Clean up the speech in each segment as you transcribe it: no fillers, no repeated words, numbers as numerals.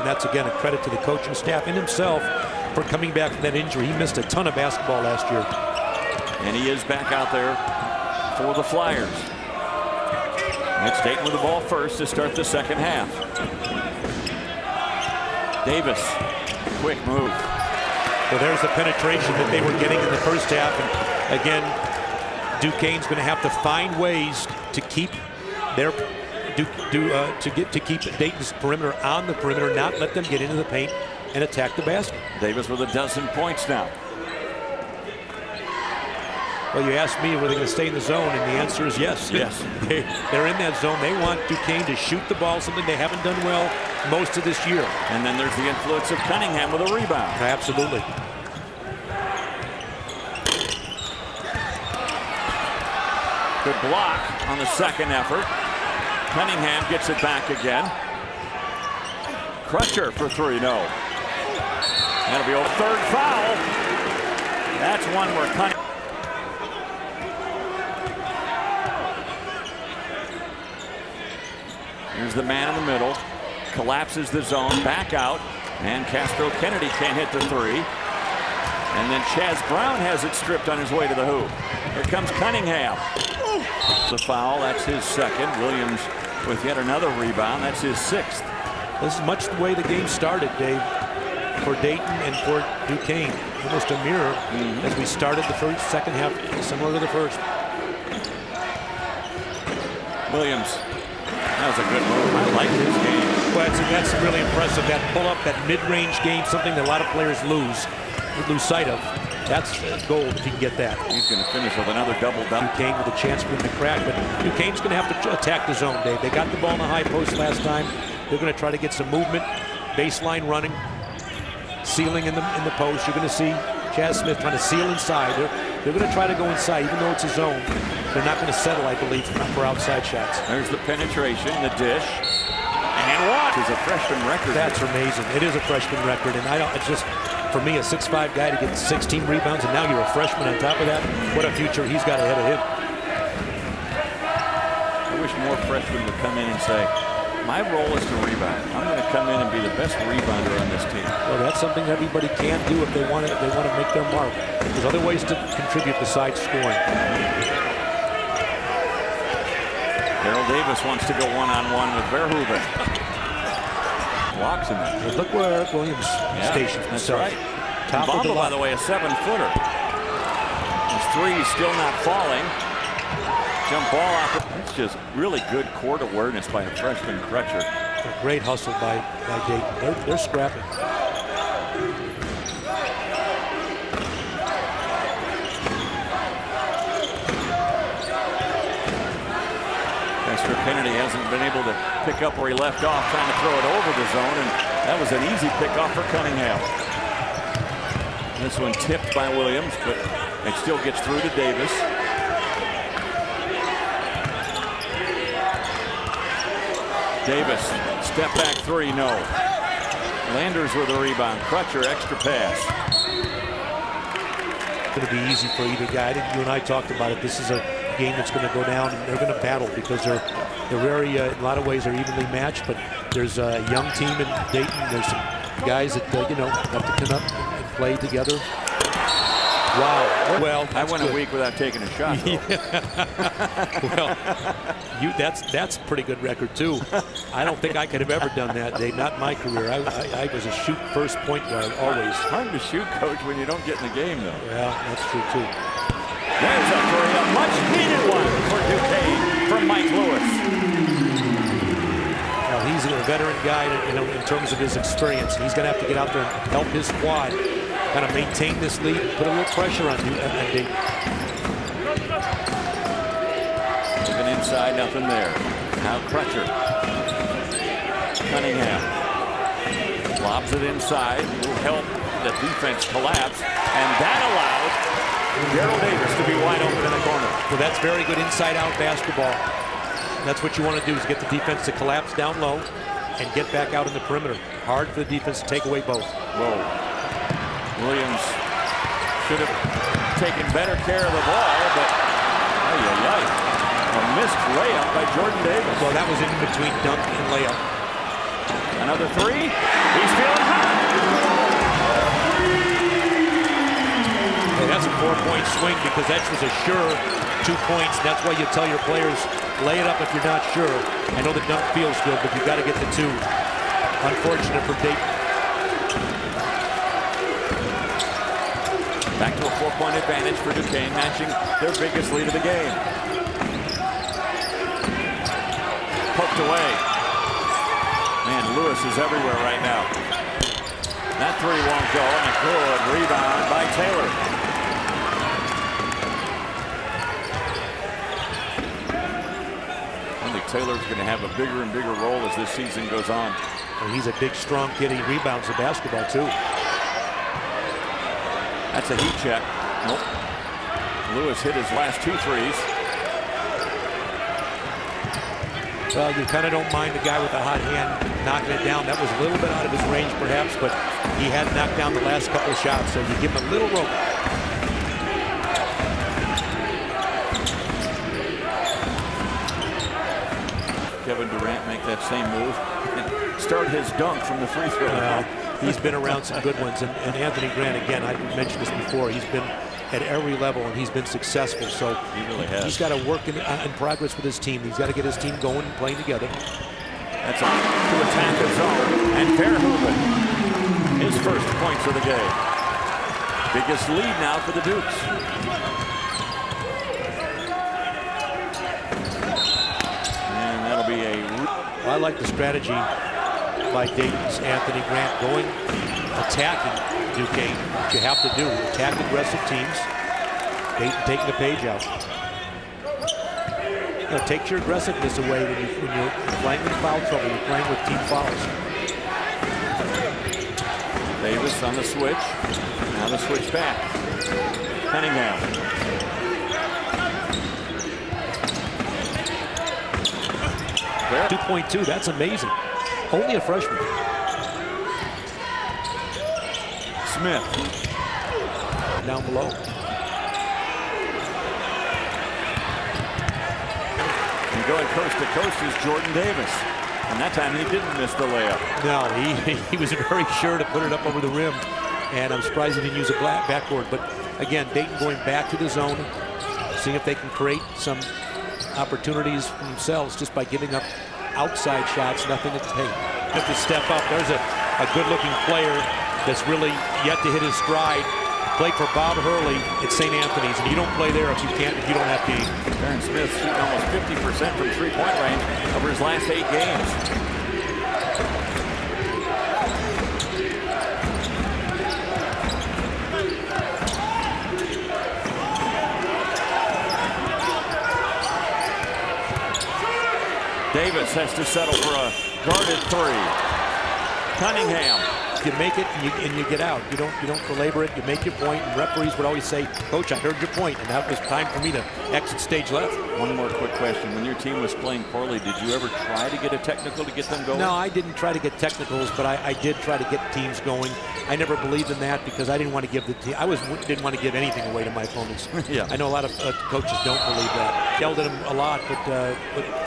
that's, again, a credit to the coaching staff and himself for coming back from that injury. He missed a ton of basketball last year. And he is back out there for the Flyers. It's Dayton with the ball first to start the second half. Davis, quick move. Well, there's the penetration that they were getting in the first half. And again, Duquesne's going to have to find ways to keep their to keep Dayton's perimeter on the perimeter, not let them get into the paint and attack the basket. Davis with 12 points now. Well, you asked me, were they going to stay in the zone? And the answer is yes. Yes. They're in that zone. They want Duquesne to shoot the ball, something they haven't done well most of this year. And then there's the influence of Cunningham with a rebound. Absolutely. Good block on the second effort. Cunningham gets it back again. Crutcher for three, no. That'll be a third foul. That's one where Cunningham. Here's the man in the middle. Collapses the zone, back out. And Castro Kennedy can't hit the three. And then Chaz Brown has it stripped on his way to the hoop. Here comes Cunningham. The foul, that's his second. Williams with yet another rebound. That's his sixth. This is much the way the game started, Dave, for Dayton and for Duquesne. Almost a mirror as we started the second half, similar to the first. Williams. That was a good move. I like his game. Well, that's really impressive. That pull-up, that mid-range game, something that a lot of players lose sight of. That's gold if he can get that. He's going to finish with another double-double. Duquesne with a chance for him to crack, but Duquesne's going to have to attack the zone, Dave. They got the ball in the high post last time. They're going to try to get some movement, baseline running, sealing in the post. You're going to see Chaz Smith trying to seal inside. They're going to try to go inside, even though it's a zone. They're not going to settle, I believe, for outside shots. There's the penetration, the dish, and what is a freshman record? That's amazing. It is a freshman record, and it's just, for me, a 6'5" guy to get 16 rebounds, and now you're a freshman on top of that. What a future he's got ahead of him. I wish more freshmen would come in and say, my role is to rebound. I'm going to come in and be the best rebounder on this team. Well, that's something everybody can do if they want to make their mark. There's other ways to contribute besides scoring. Daryl Davis wants to go one-on-one with Verhoeven. Blocks him. Well, look where Williams stations himself. That's right. Top Bamba, of the line. by the way, a 7-footer. His three still not falling. Jump ball out. It's just really good court awareness by a freshman Crutcher. A great hustle by Dayton. They're scrapping. Castro Kennedy hasn't been able to pick up where he left off, trying to throw it over the zone, and that was an easy pickoff for Cunningham. This one tipped by Williams, but it still gets through to Davis. Davis, step back three, no. Landers with a rebound. Crutcher, extra pass. It's going to be easy for either guy. I think you and I talked about it. This is a game that's going to go down, and they're going to battle because they're very, in a lot of ways, they're evenly matched. But there's a young team in Dayton. There's some guys that have to come up and play together. Wow. Well, I went a week without taking a shot. Well, that's a pretty good record too. I don't think I could have ever done that, Dave. Not in my career. I was a shoot first point guard always. It's hard to shoot, coach, when you don't get in the game, though. Yeah, that's true too. There's a much needed one for Duquesne from Mike Lewis. Now he's a veteran guy, in terms of his experience. He's going to have to get out there and help his squad kind of maintain this lead, put a little pressure on you. Even inside, nothing there. Now Crutcher. Cunningham lobs it inside. Will help the defense collapse, and that allows Daryl Davis to be wide open in the corner. Well, that's very good inside-out basketball. That's what you want to do, is get the defense to collapse down low and get back out in the perimeter. Hard for the defense to take away both. Whoa. Williams should have taken better care of the ball, but a missed layup by Jordan Davis. Well, that was in between dunk and layup. Another three. He swing because that was a sure 2 points. That's why you tell your players, lay it up if you're not sure. I know the dunk feels good, but you got to get the 2. Unfortunate for Dayton. Back to a 4-point advantage for Duquesne, matching their biggest lead of the game. Poked away. Man, Lewis is everywhere right now. That 3 won't go, and a good rebound by Taylor. I think Taylor's going to have a bigger and bigger role as this season goes on. Well, he's a big, strong kid. He rebounds the basketball, too. That's a heat check. Nope. Lewis hit his last 2 threes. Well, you kind of don't mind the guy with the hot hand knocking it down. That was a little bit out of his range, perhaps, but he had knocked down the last couple of shots, so you give him a little rope. Kevin Durant make that same move and start his dunk from the free throw line. He's been around some good ones, and Anthony Grant, again, I've mentioned this before, he's been at every level and he's been successful. So he really has. He's got to work in progress with his team. He's got to get his team going and playing together. That's to attack the zone, and Verhoeven, his first points of the game. Biggest lead now for the Dukes. And that'll be I like the strategy by Dayton's Anthony Grant going, attacking Duquesne. What you have to do, attack aggressive teams. Dayton taking the page out. You know, takes your aggressiveness away when you're playing in foul trouble. You're playing with team fouls. Davis on the switch. Now the switch back. Cunningham. 2.2, that's amazing. Only a freshman. Smith. Down below. And going coast to coast is Jordan Davis. And that time he didn't miss the layup. No, he was very sure to put it up over the rim. And I'm surprised he didn't use a backboard. But again, Dayton going back to the zone, seeing if they can create some opportunities for themselves just by giving up outside shots, nothing at the paint. Have to step up. There's a good-looking player that's really yet to hit his stride. Played for Bob Hurley at St. Anthony's, and you don't play there if you don't have game. Aaron Smith shooting almost 50% from three-point range over his last 8 games. Davis has to settle for a guarded 3. Cunningham. You make it and you get out. You don't belabor it. You make your point. And referees would always say, "Coach, I heard your point," and that was time for me to exit stage left. One more quick question: when your team was playing poorly, did you ever try to get a technical to get them going? No, I didn't try to get technicals, but I did try to get teams going. I never believed in that because I didn't want to give the team. Didn't want to give anything away to my opponents. Yeah. I know a lot of coaches don't believe that. Yelled at them a lot, but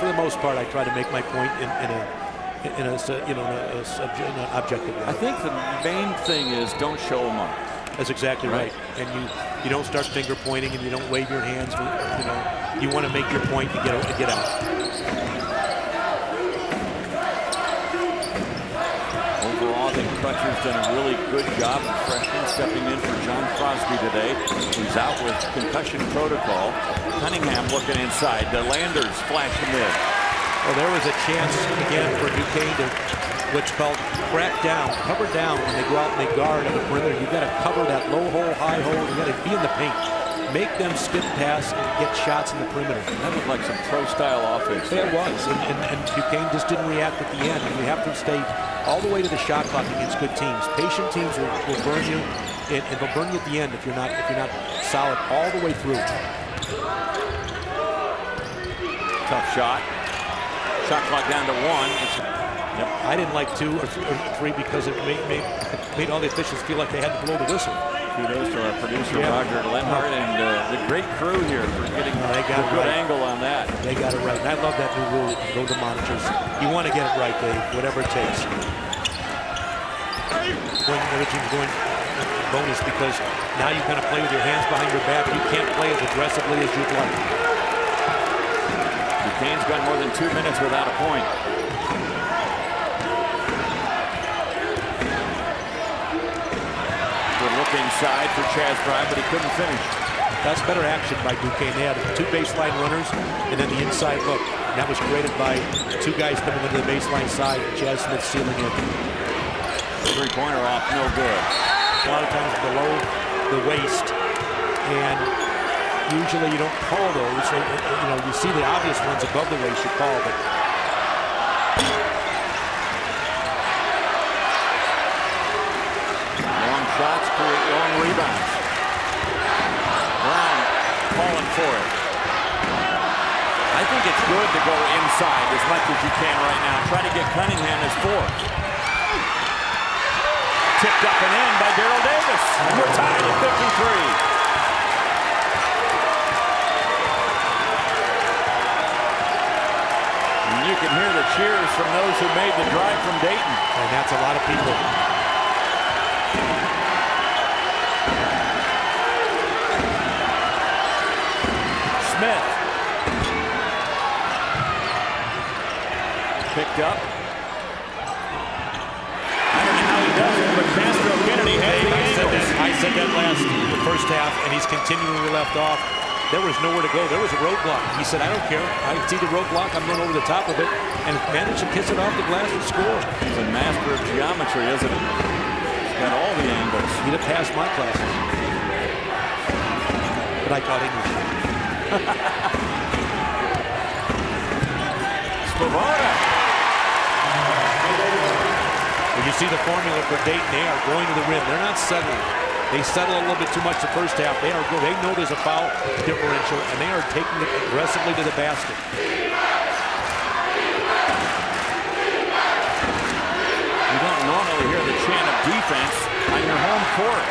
for the most part, I try to make my point in an objective way. I think the main thing is don't show them up. That's exactly right. And you don't start finger pointing and you don't wave your hands. You want to make your point to get out. Overall, I think Crutcher's done a really good job of freshman stepping in for John Crosby today. He's out with concussion protocol. Cunningham looking inside. The Landers flashing in. Well, there was a chance again for Duquesne to what's called crack down, cover down when they go out and they guard on the perimeter. You've got to cover that low hole, high hole. You've got to be in the paint. Make them skip pass and get shots in the perimeter. That looked like some pro-style offense. Yeah, it was, and Duquesne just didn't react at the end. And you have to stay all the way to the shot clock against good teams. Patient teams will burn you, and they'll burn you at the end if you're not solid all the way through. Tough shot. Shot clock down to 1. Yep. I didn't like 2 or 3 because it made all the officials feel like they had to blow the whistle. Kudos to our producer, Roger Lenhart, and the great crew here for getting a good angle on that. They got it right. And I love that new rule. Go to monitors. You want to get it right, Dave, whatever it takes. When the other team's going bonus because now you kind of play with your hands behind your back. You can't play as aggressively as you'd like. Duquesne's gone more than 2 minutes without a point. Good look inside for Chaz Brown, but he couldn't finish. That's better action by Duquesne. They had 2 baseline runners and then the inside look. And that was created by 2 guys coming into the baseline side. Chaz Smith sealing it. Three-pointer off, no good. A lot of times below the waist, and usually you don't call those. You know, you see the obvious ones above the waist you call, but long shots create long rebounds. Brown calling for it. I think it's good to go inside as much as you can right now. Try to get Cunningham as 4. Tipped up and in by Daryl Davis. And we're tied at 53. And you can hear the cheers from those who made the drive from Dayton. And that's a lot of people. Smith. Picked up. But Castro Kennedy has the angles. I said that last the first half, and he's continuing where he left off. There was nowhere to go. There was a roadblock. He said, I don't care. I see the roadblock. I'm going over the top of it. And managed to kiss it off the glass and score. He's a master of geometry, isn't he? He's got all the angles. He'd have passed my classes. But I taught English. Svoboda. When you see the formula for Dayton, they are going to the rim. They're not settling. They settle a little bit too much the first half. They are good. They know there's a foul differential, and they are taking it aggressively to the basket. You don't normally hear the chant of defense on your home court.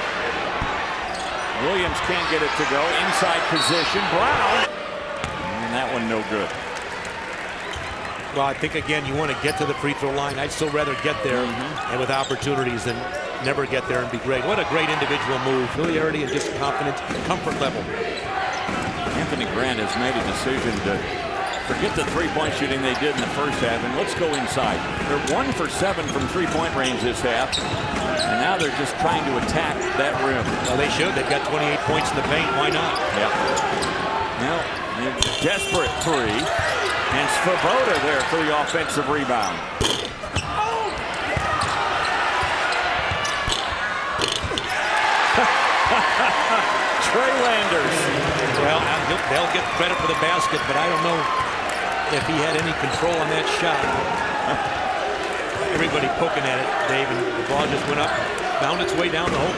Williams can't get it to go. Inside position. Brown. And that one no good. Well, I think, again, you want to get to the free throw line. I'd still rather get there and with opportunities than never get there and be great. What a great individual move. Familiarity and just confidence, comfort level. Anthony Grant has made a decision to forget the three-point shooting they did in the first half, and let's go inside. They're 1 for 7 from three-point range this half, and now they're just trying to attack that rim. Well, they should. They've got 28 points in the paint. Why not? Yeah. Now, a desperate three. And Svoboda there for the offensive rebound. Trey Landers. Well, they'll get credit for the basket, but I don't know if he had any control on that shot. Everybody poking at it, Dave, and the ball just went up, found its way down the hole.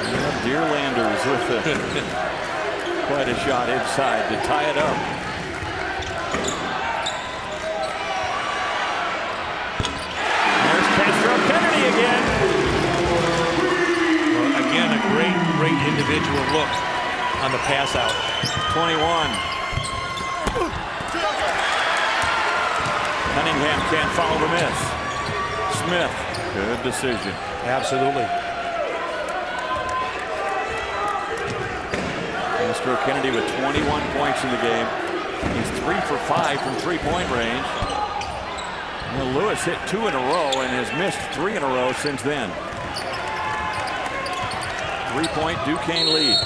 Yeah, dear Landers with quite a shot inside to tie it up. Again. Well, again, a great individual look on the pass out. 21. Cunningham can't follow the miss. Smith, good decision. Absolutely. Castro Kennedy with 21 points in the game. He's 3 for 5 from three-point range. Well, Lewis hit 2 in a row and has missed 3 in a row since then. 3-point Duquesne lead.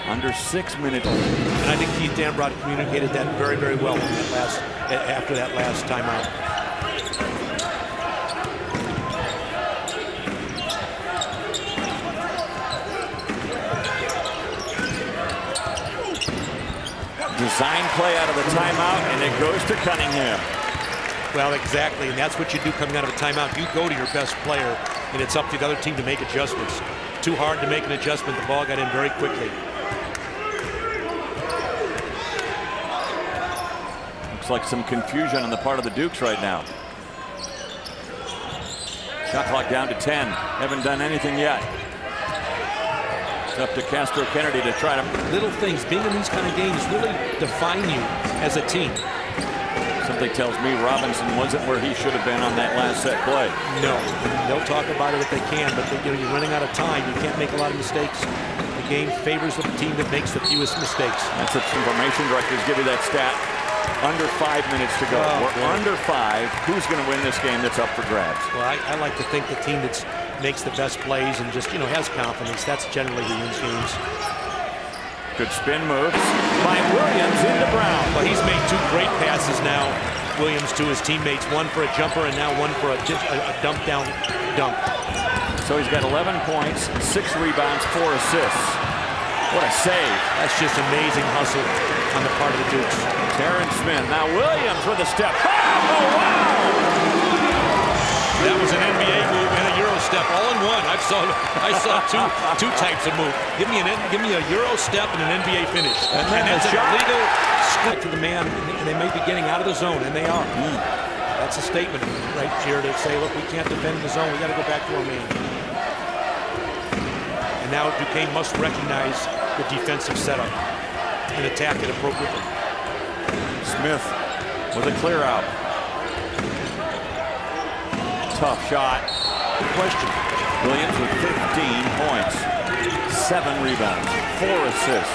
Under 6 minutes. And I think Keith Dambrot communicated that very, very well in that after that last timeout. Design play out of the timeout, and it goes to Cunningham. Well, exactly, and that's what you do coming out of a timeout. You go to your best player, and it's up to the other team to make adjustments. Too hard to make an adjustment. The ball got in very quickly. Looks like some confusion on the part of the Dukes right now. Shot clock down to 10. Haven't done anything yet. It's up to Castro Kennedy to try to... Little things, being in these kind of games, really define you as a team. Something tells me Robinson wasn't where he should have been on that last set play. No, they'll talk about it if they can, but you're running out of time. You can't make a lot of mistakes. The game favors the team that makes the fewest mistakes. That's what information directors give you that stat. Under 5 minutes to go. We're under 5. Who's going to win this game that's up for grabs? Well, I like to think the team that makes the best plays and just, has confidence, that's generally who wins games. Good spin moves by Williams into Brown. Well, he's made 2 great passes now, Williams, to his teammates. One for a jumper and now one for a dump down dunk. So he's got 11 points, 6 rebounds, 4 assists. What a save. That's just amazing hustle on the part of the Dukes. Terrence Smith. Now Williams with a step. Oh, wow! That was an NBA move and a Euro step all in one. I saw two types of move. Give me a Euro step and an NBA finish. And then that's a shot. An illegal step to the man, and they may be getting out of the zone, and they are. That's a statement right here to say, look, we can't defend the zone. We got to go back to our man. And now Duquesne must recognize the defensive setup and attack it appropriately. Smith with a clear out. Tough shot. Good question. Williams with 15 points, 7 rebounds, 4 assists.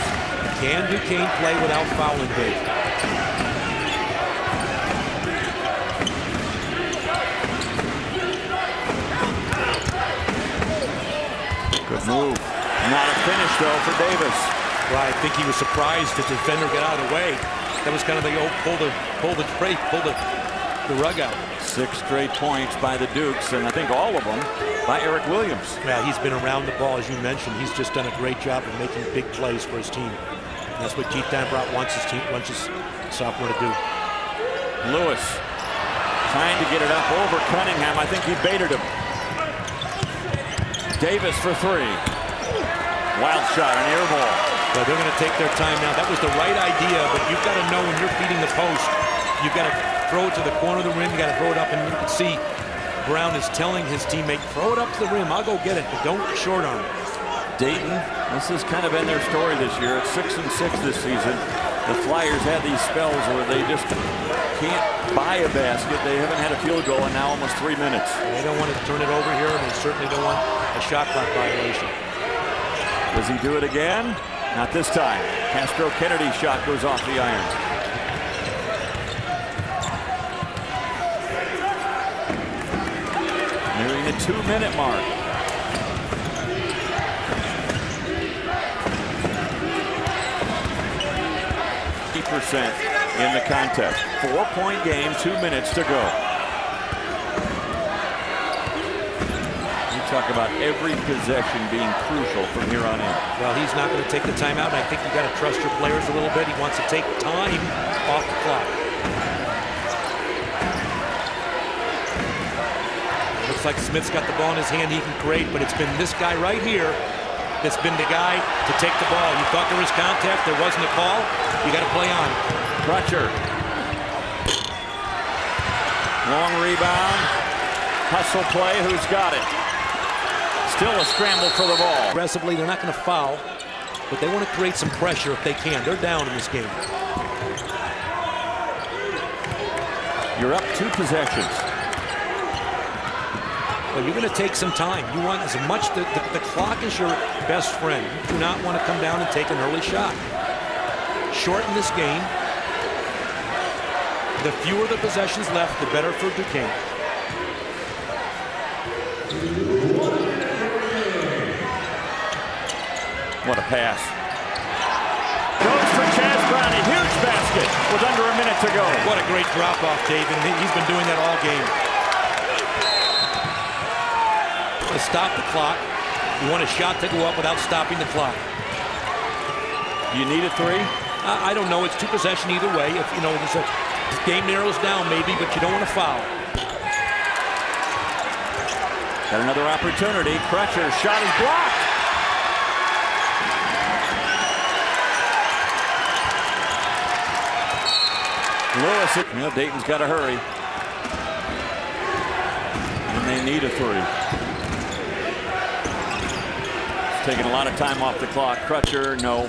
Can Duquesne play without fouling, Dave? Good move. Not a finish, though, for Davis. Well, I think he was surprised that the defender got out of the way. That was kind of the old pull the rug out. 6 straight points by the Dukes, and I think all of them by Eric Williams. Yeah, he's been around the ball, as you mentioned. He's just done a great job of making big plays for his team. And that's what Keith Dambrot wants his sophomore to do. Lewis trying to get it up over Cunningham. I think he baited him. Davis for 3. Wild shot, an air ball. Well, they're going to take their time now. That was the right idea, but you've got to know when you're feeding the post, you've got to throw it to the corner of the rim. You got to throw it up, and you can see Brown is telling his teammate, throw it up to the rim. I'll go get it, but don't short arm it. Dayton, this has kind of been their story this year. It's 6-6 this season. The Flyers had these spells where they just can't buy a basket. They haven't had a field goal in now almost 3 minutes. They don't want to turn it over here, and they certainly don't want a shot clock violation. Does he do it again? Not this time. Castro Kennedy's shot goes off the iron. Nearing the 2-minute mark. Percent in the contest. 4-point game, 2 minutes to go. You talk about every possession being crucial from here on in. Well, he's not going to take the timeout, and I think you got to trust your players a little bit. He wants to take time off the clock. Looks like Smith's got the ball in his hand. He can create, but it's been this guy right here that's been the guy to take the ball. You thought there was contact, there wasn't a call. You got to play on. Crutcher. Long rebound. Hustle play. Who's got it? Still a scramble for the ball. Aggressively, they're not going to foul, but they want to create some pressure if they can. They're down in this game. You're up 2 possessions. But you're going to take some time. You want as much, the clock is your best friend. You do not want to come down and take an early shot. Shorten this game. The fewer the possessions left, the better for Duquesne. What a pass. Goes for Chaz Brown, a huge basket with under a minute to go. What a great drop-off, Dave, and he's been doing that all game. To stop the clock, you want a shot to go up without stopping the clock. You need a 3? I don't know. It's 2 possession either way. If the game narrows down, maybe, but you don't want to foul. Got another opportunity. Crutcher's shot is blocked. Lewis. Well, Dayton's got to hurry. And they need a 3. Taking a lot of time off the clock. Crutcher, no.